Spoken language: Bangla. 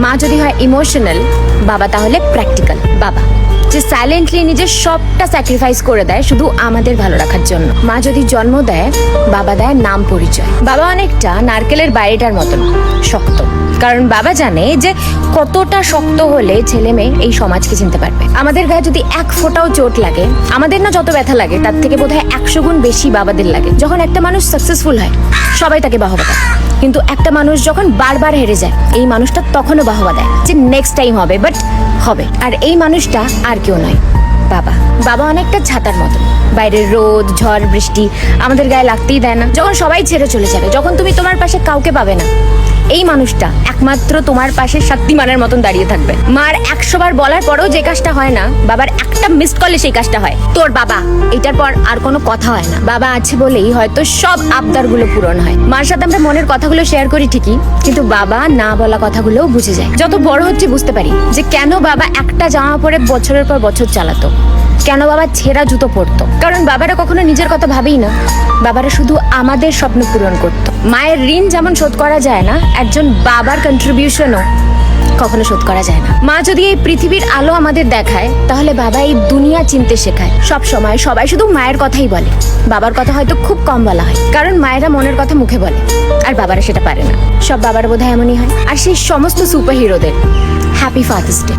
মা যদি হয় ইমোশনাল, বাবা তাহলে প্র্যাকটিক্যাল। বাবা যে সাইলেন্টলি নিজের সবটা স্যাক্রিফাইস করে দেয় শুধু আমাদের ভালো রাখার জন্য। মা যদি জন্ম দেয়, বাবা দেয় নাম পরিচয়। বাবা অনেকটা নারকেলের বাইরেটার মতন শক্ত, কারণ বাবা জানে যে কতটা শক্ত হলে ছেলে মেয়ে এই সমাজকে চিনতে পারবে। আমাদের গায়ে যদি এক ফোঁটাও চোট লাগে, আমাদের না যত ব্যথা লাগে তার থেকে বোধহয় 100 গুণ বেশি বাবাদের লাগে। যখন একটা মানুষ সাকসেসফুল হয়, সবাই তাকে বাহবা দেয়, কিন্তু একটা মানুষ যখন বারবার হেরে যায়, এই মানুষটা তখনও বাহবা দেয় যে নেক্সট টাইম হবে, বাট হবে। আর এই মানুষটা আর কেউ নয়, বাবা। বাবা অনেকটা ছাতার মতো, বাইরের রোদ ঝড় বৃষ্টি আমাদের গায়ে লাগতেই দেয় না। যখন সবাই ছেড়ে চলে যাবে, যখন তুমি তোমার পাশে কাউকে পাবে না, এই মানুষটা একমাত্র তোমার পাশে শক্তিমানের মতন দাঁড়িয়ে থাকবে। মার 100 বার বলার পরেও যে কাজটা হয় না, বাবার একটা মিসড কলে সেই কাজটা হয়। তোর বাবা, এটার পর আর কোনো কথা হয় না। বাবা আছে বলেই হয়তো সব আবদারগুলো পূরণ হয়। মার সাথে আমরা মনের কথাগুলো শেয়ার করি ঠিকই, কিন্তু বাবা না বলা কথাগুলোও বুঝে যায়। যত বড় হচ্ছে বুঝতে পারি যে কেন বাবা একটা জামা পরে বছরের পর বছর চালাতো, কেন বাবা ছেঁড়া জুতো পরতো। কারণ বাবারা কখনো নিজের কথা ভাবেই না, বাবারা শুধু আমাদের স্বপ্ন পূরণ করতো। মায়ের ঋণ যেমন শোধ করা যায় না, একজন বাবার কন্ট্রিবিউশনও কখনো শোধ করা যায় না। মা যদি এই পৃথিবীর আলো আমাদের দেখায়, তাহলে বাবা এই দুনিয়া চিনতে শেখায়। সব সময় সবাই শুধু মায়ের কথাই বলে, বাবার কথা হয়তো খুব কম বলা হয়, কারণ মায়েরা মনের কথা মুখে বলে আর বাবারা সেটা পারে না। সব বাবার বোধহয় এমনই হয়। আর সেই সমস্ত সুপার হিরোদের হ্যাপি ফাদার্স ডে।